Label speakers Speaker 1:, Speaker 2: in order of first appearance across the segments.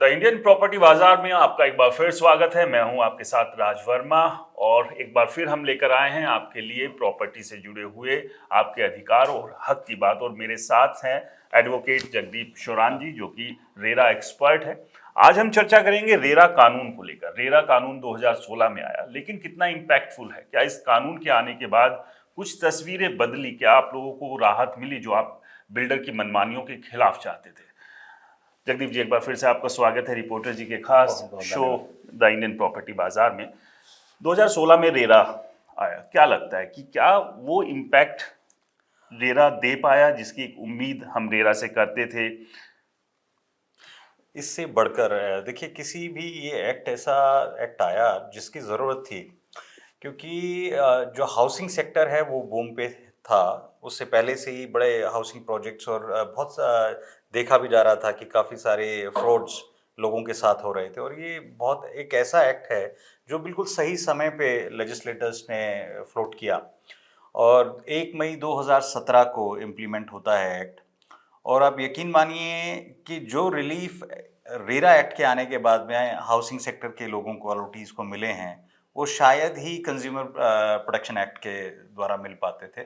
Speaker 1: The Indian property बाजार में आपका एक बार फिर स्वागत है। मैं हूं आपके साथ राज वर्मा और एक बार फिर हम लेकर आए हैं आपके लिए प्रॉपर्टी से जुड़े हुए आपके अधिकार और हक की बात। और मेरे साथ हैं एडवोकेट जगदीप शोरान जी, जो कि रेरा एक्सपर्ट है। आज हम चर्चा करेंगे रेरा कानून को लेकर। रेरा कानून 2016 में आया, लेकिन कितना इम्पैक्टफुल है? क्या इस कानून के आने के बाद कुछ तस्वीरें बदली? क्या आप लोगों को राहत मिली जो आप बिल्डर की मनमानियों के खिलाफ चाहते थे? जगदीप जी, एक बार फिर से आपका स्वागत है रिपोर्टर जी के खास शो द इंडियन प्रॉपर्टी बाजार में। 2016 में रेरा आया, क्या लगता है कि क्या वो इम्पैक्ट रेरा दे पाया जिसकी एक उम्मीद हम रेरा से करते थे?
Speaker 2: इससे बढ़कर देखिए, किसी भी ये ऐसा एक्ट आया जिसकी ज़रूरत थी, क्योंकि जो हाउसिंग सेक्टर है वो बूम पे था। उससे पहले से ही बड़े हाउसिंग प्रोजेक्ट्स और बहुत देखा भी जा रहा था कि काफ़ी सारे फ्रॉड्स लोगों के साथ हो रहे थे। और ये बहुत एक ऐसा एक्ट है जो बिल्कुल सही समय पे लेजिस्लेटर्स ने फ्लोट किया और 1 मई 2017 को इम्प्लीमेंट होता है एक्ट। और आप यकीन मानिए कि जो रिलीफ रेरा एक्ट के आने के बाद में हाउसिंग सेक्टर के लोगों को, अलॉटीज़ को मिले हैं, वो शायद ही कंज्यूमर प्रोटेक्शन एक्ट के द्वारा मिल पाते थे।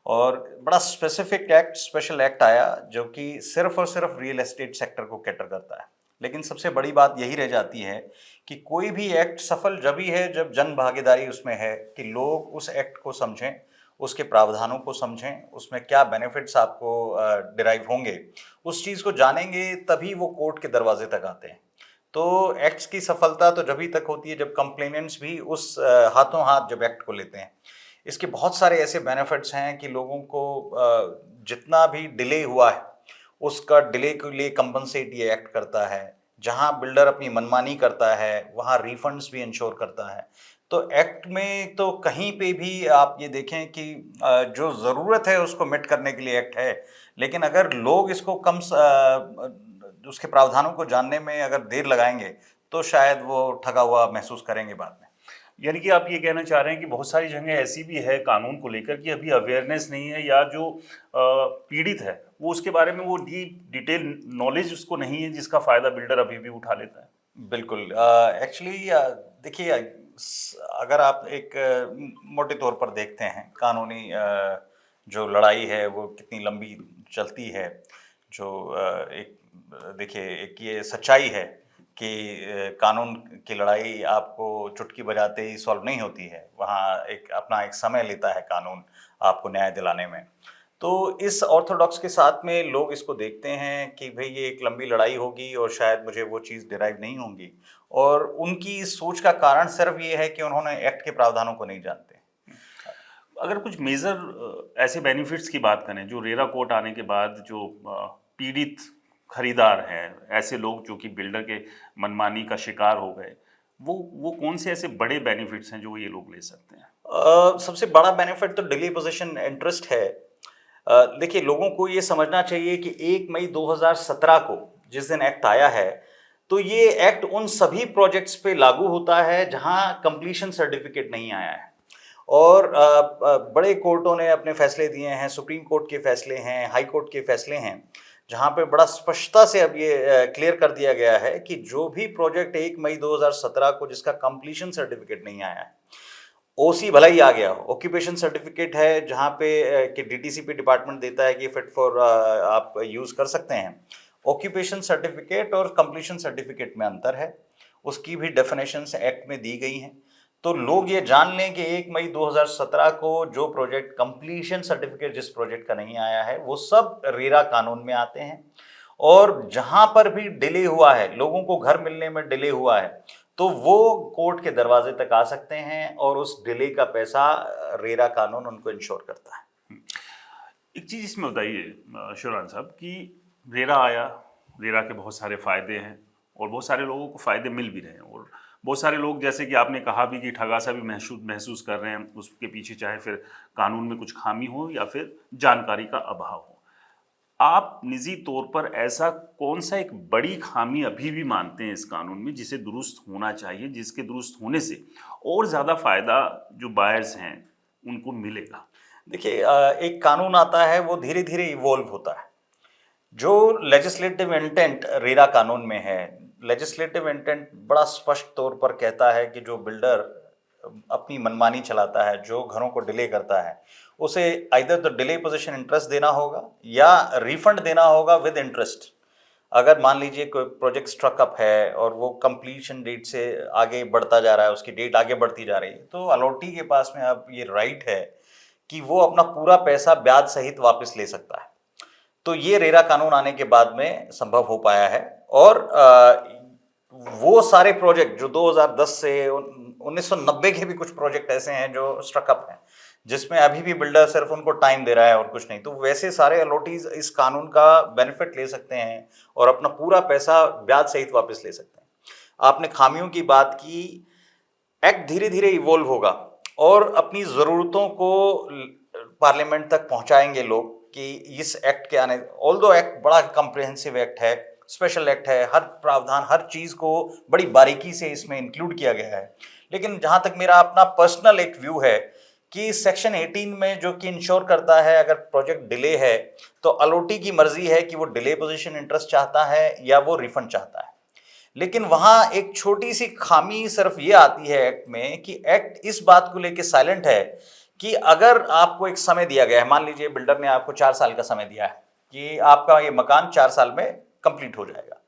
Speaker 2: और बड़ा स्पेसिफिक एक्ट, स्पेशल एक्ट आया जो कि सिर्फ और सिर्फ रियल एस्टेट सेक्टर को कैटर करता है। लेकिन सबसे बड़ी बात यही रह जाती है कि कोई भी एक्ट सफल जब ही है जब जन भागीदारी उसमें है, कि लोग उस एक्ट को समझें, उसके प्रावधानों को समझें, उसमें क्या बेनिफिट्स आपको डिराइव होंगे, उस चीज़ को जानेंगे, तभी वो कोर्ट के दरवाजे तक आते हैं। तो एक्ट्स की सफलता तो जब ही तक होती है जब कंप्लेनेंट्स भी उस हाथों हाथ जब एक्ट को लेते हैं। इसके बहुत सारे ऐसे बेनिफिट्स हैं कि लोगों को जितना भी डिले हुआ है उसका डिले के लिए कंपनसेट ये एक्ट करता है। जहां बिल्डर अपनी मनमानी करता है वहां रिफंड्स भी इंश्योर करता है। तो एक्ट में तो कहीं पे भी आप ये देखें कि जो ज़रूरत है उसको मिट करने के लिए एक्ट है, लेकिन अगर लोग इसको उसके प्रावधानों को जानने में अगर देर लगाएंगे तो शायद वो ठगा हुआ महसूस करेंगे बाद में।
Speaker 1: यानी कि आप ये कहना चाह रहे हैं कि बहुत सारी जगह ऐसी भी है कानून को लेकर कि अभी अवेयरनेस नहीं है, या जो पीड़ित है वो उसके बारे में वो डिटेल नॉलेज उसको नहीं है, जिसका फायदा बिल्डर अभी भी उठा लेता है।
Speaker 2: बिल्कुल। एक्चुअली देखिए, अगर आप एक मोटे तौर पर देखते हैं कानूनी जो लड़ाई है वो कितनी लंबी चलती है। जो एक देखिए, एक ये सच्चाई है कि कानून की लड़ाई आपको चुटकी बजाते ही सॉल्व नहीं होती है। वहाँ एक अपना एक समय लेता है कानून आपको न्याय दिलाने में। तो इस ऑर्थोडॉक्स के साथ में लोग इसको देखते हैं कि भाई ये एक लंबी लड़ाई होगी और शायद मुझे वो चीज़ डिराइव नहीं होंगी। और उनकी इस सोच का कारण सिर्फ ये है कि उन्होंने एक्ट के प्रावधानों को नहीं जानते।
Speaker 1: अगर कुछ मेजर ऐसे बेनिफिट्स की बात करें जो रेरा कोर्ट आने के बाद जो पीड़ित खरीदार हैं, ऐसे लोग जो कि बिल्डर के मनमानी का शिकार हो गए, वो कौन से ऐसे बड़े बेनिफिट्स हैं जो ये लोग ले सकते हैं?
Speaker 2: सबसे बड़ा बेनिफिट तो डिले पोजीशन इंटरेस्ट है। देखिए, लोगों को ये समझना चाहिए कि 1 मई 2017 को जिस दिन एक्ट आया है, तो ये एक्ट उन सभी प्रोजेक्ट्स पे लागू होता है जहां कंप्लीशन सर्टिफिकेट नहीं आया है। और बड़े कोर्टों ने अपने फैसले दिए हैं, सुप्रीम कोर्ट के फैसले हैं, हाई कोर्ट के फैसले हैं, जहां पे बड़ा स्पष्टता से अब ये क्लियर कर दिया गया है कि जो भी प्रोजेक्ट 1 मई 2017 को जिसका कंप्लीशन सर्टिफिकेट नहीं आया है, ओसी भला ही आ गया, ऑक्यूपेशन सर्टिफिकेट है जहाँ पे कि डीटीसीपी डिपार्टमेंट देता है कि फिट फॉर आप यूज कर सकते हैं। ऑक्यूपेशन सर्टिफिकेट और कंप्लीशन सर्टिफिकेट में अंतर है, उसकी भी डेफिनेशंस एक्ट में दी गई हैं। तो लोग ये जान लें कि 1 मई 2017 को जो प्रोजेक्ट कंप्लीशन सर्टिफिकेट जिस प्रोजेक्ट का नहीं आया है वो सब रेरा कानून में आते हैं। और जहां पर भी डिले हुआ है, लोगों को घर मिलने में डिले हुआ है, तो वो कोर्ट के दरवाजे तक आ सकते हैं और उस डिले का पैसा रेरा कानून उनको इंश्योर करता है।
Speaker 1: एक चीज़ इसमें बताइए शोरान साहब कि रेरा आया, रेरा के बहुत सारे फ़ायदे हैं और बहुत सारे लोगों को फ़ायदे मिल भी रहे हैं, और बहुत सारे लोग, जैसे कि आपने कहा भी, कि ठगा सा भी महसूस कर रहे हैं। उसके पीछे चाहे फिर कानून में कुछ खामी हो या फिर जानकारी का अभाव हो। आप निजी तौर पर ऐसा कौन सा एक बड़ी खामी अभी भी मानते हैं इस कानून में जिसे दुरुस्त होना चाहिए, जिसके दुरुस्त होने से और ज़्यादा फायदा जो बायर्स हैं उनको मिलेगा?
Speaker 2: देखिए, एक कानून आता है वो धीरे धीरे इवॉल्व होता है। जो लेजिस्लेटिव इंटेंट रेरा कानून में है, लेजिस्लेटिव इंटेंट बड़ा स्पष्ट तौर पर कहता है कि जो बिल्डर अपनी मनमानी चलाता है, जो घरों को डिले करता है, उसे आइदर तो डिले पोजीशन इंटरेस्ट देना होगा या रिफंड देना होगा विद इंटरेस्ट। अगर मान लीजिए कोई प्रोजेक्ट स्ट्रक अप है और वो कंप्लीशन डेट से आगे बढ़ता जा रहा है, उसकी डेट आगे बढ़ती जा रही है, तो अलॉटी के पास में अब ये राइट है कि वो अपना पूरा पैसा ब्याज सहित वापस ले सकता है। तो ये रेरा कानून आने के बाद में संभव हो पाया है। और वो सारे प्रोजेक्ट जो 2010 से 1990 के भी कुछ प्रोजेक्ट ऐसे हैं जो स्ट्रकअप हैं, जिसमें अभी भी बिल्डर सिर्फ उनको टाइम दे रहा है और कुछ नहीं, तो वैसे सारे अलॉटीज इस कानून का बेनिफिट ले सकते हैं और अपना पूरा पैसा ब्याज सहित वापस ले सकते हैं। आपने खामियों की बात की, एक्ट धीरे धीरे इवॉल्व होगा और अपनी ज़रूरतों को पार्लियामेंट तक पहुंचाएंगे लोग कि इस एक्ट के आने, ऑल्दो एक्ट बड़ा कम्प्रिहेंसिव एक्ट है, स्पेशल एक्ट है, हर प्रावधान हर चीज़ को बड़ी बारीकी से इसमें इंक्लूड किया गया है, लेकिन जहां तक मेरा अपना पर्सनल एक व्यू है कि सेक्शन 18 में जो कि इंश्योर करता है अगर प्रोजेक्ट डिले है तो अलॉटी की मर्जी है कि वो डिले पोजीशन इंटरेस्ट चाहता है या वो रिफंड चाहता है। लेकिन वहां एक छोटी सी खामी सिर्फ ये आती है एक्ट में कि एक्ट इस बात को लेके साइलेंट है कि अगर आपको एक समय दिया गया है, मान लीजिए बिल्डर ने आपको 4 साल का समय दिया है कि आपका ये मकान 4 साल में कंप्लीट हो जाएगा,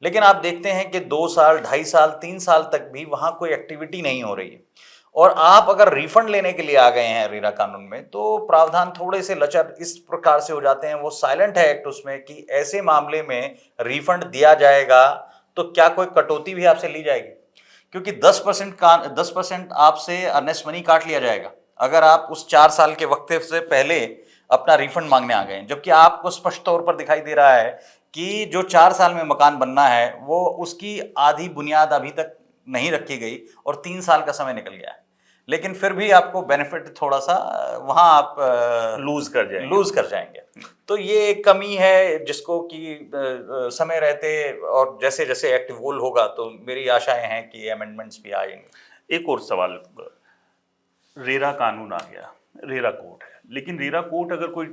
Speaker 2: लेकिन आप देखते हैं कि 2 साल, 2.5 साल, 3 साल तक भी वहां कोई एक्टिविटी नहीं हो रही है और आप अगर रिफंड लेने के लिए आ गए हैं रेरा कानून में, तो प्रावधान थोड़े से लचर इस प्रकार से हो जाते हैं, वो साइलेंट है एक्ट उसमें कि ऐसे मामले में रिफंड दिया जाएगा तो क्या कोई कटौती भी आपसे ली जाएगी, क्योंकि 10% आपसे अर्नेस्ट मनी काट लिया जाएगा अगर आप उस 4 साल के वक्त से पहले अपना रिफंड मांगने आ गए, जबकि आपको स्पष्ट तौर पर दिखाई दे रहा है कि जो 4 साल में मकान बनना है वो उसकी आधी बुनियाद अभी तक नहीं रखी गई और 3 साल का समय निकल गया है, लेकिन फिर भी आपको बेनिफिट थोड़ा सा वहां आप लूज कर जाएंगे। तो ये एक कमी है जिसको कि समय रहते और जैसे जैसे एक्ट इवॉल्व होगा तो मेरी आशाएं हैं कि अमेंडमेंट्स भी आएंगे।
Speaker 1: एक और सवाल, रेरा कानून आ गया, रेरा कोर्ट है, लेकिन रेरा कोर्ट अगर कोई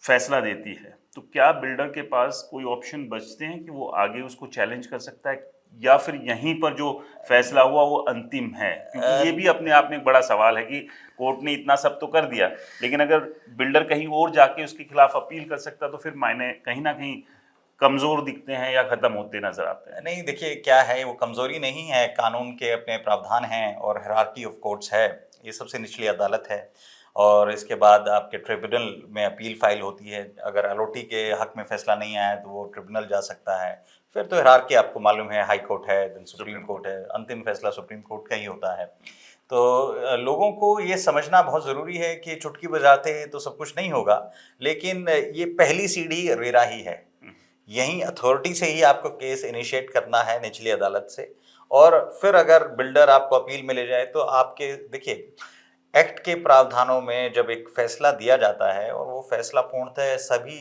Speaker 1: फैसला देती है तो क्या बिल्डर के पास कोई ऑप्शन बचते हैं कि वो आगे उसको चैलेंज कर सकता है, या फिर यहीं पर जो फैसला हुआ वो अंतिम है? क्योंकि ये भी अपने आप में एक बड़ा सवाल है कि कोर्ट ने इतना सब तो कर दिया, लेकिन अगर बिल्डर कहीं और जाके उसके खिलाफ अपील कर सकता तो फिर मायने कहीं ना कहीं कमजोर दिखते हैं या खत्म होते नजर आते हैं।
Speaker 2: नहीं, देखिए क्या है, वो कमजोरी नहीं है, कानून के अपने प्रावधान हैं और हायरार्की ऑफ कोर्ट्स है, ये सबसे निचली अदालत है और इसके बाद आपके ट्रिब्यूनल में अपील फाइल होती है। अगर अलॉटी के हक में फैसला नहीं आया तो वो ट्रिब्यूनल जा सकता है, फिर तो हायरार्की आपको मालूम है, हाई कोर्ट है, देन सुप्रीम कोर्ट है, अंतिम फैसला सुप्रीम कोर्ट का ही होता है। तो लोगों को ये समझना बहुत ज़रूरी है कि चुटकी बजाते तो सब कुछ नहीं होगा, लेकिन ये पहली सीढ़ी रेरा ही है, यहीं अथॉरिटी से ही आपको केस इनिशिएट करना है निचली अदालत से, और फिर अगर बिल्डर आपको अपील में ले जाए तो आपके, देखिए एक्ट के प्रावधानों में जब एक फैसला दिया जाता है और वो फैसला पूर्णतः सभी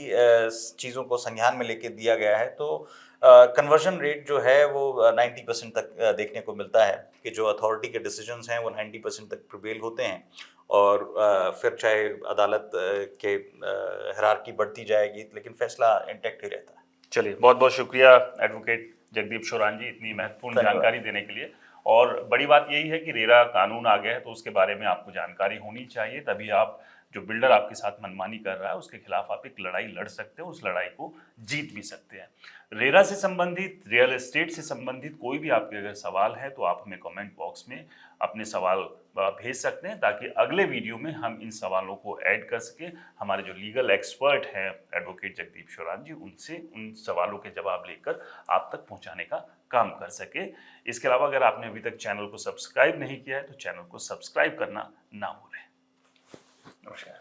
Speaker 2: चीज़ों को संज्ञान में लेके दिया गया है, तो कन्वर्जन रेट जो है वो 90% तक देखने को मिलता है कि जो अथॉरिटी के डिसीजंस हैं वो 90% तक प्रिवेल होते हैं और फिर चाहे अदालत के हायरार्की बढ़ती जाएगी लेकिन फैसला इंटैक्ट ही रहता है।
Speaker 1: चलिए, बहुत बहुत शुक्रिया एडवोकेट जगदीप शोरान जी, इतनी महत्वपूर्ण जानकारी देने के लिए। और बड़ी बात यही है कि रेरा कानून आ गया है तो उसके बारे में आपको जानकारी होनी चाहिए, तभी आप जो बिल्डर आपके साथ मनमानी कर रहा है उसके खिलाफ आप एक लड़ाई लड़ सकते हो, उस लड़ाई को जीत भी सकते हैं। रेरा से संबंधित, रियल एस्टेट से संबंधित कोई भी आपके अगर सवाल है तो आप हमें कमेंट बॉक्स में अपने सवाल भेज सकते हैं ताकि अगले वीडियो में हम इन सवालों को ऐड कर सकें। हमारे जो लीगल एक्सपर्ट हैं एडवोकेट जगदीप शोरान जी, उनसे उन सवालों के जवाब लेकर आप तक पहुंचाने का काम कर सके। इसके अलावा अगर आपने अभी तक चैनल को सब्सक्राइब नहीं किया है तो चैनल को सब्सक्राइब करना ना भूलें। नमस्कार।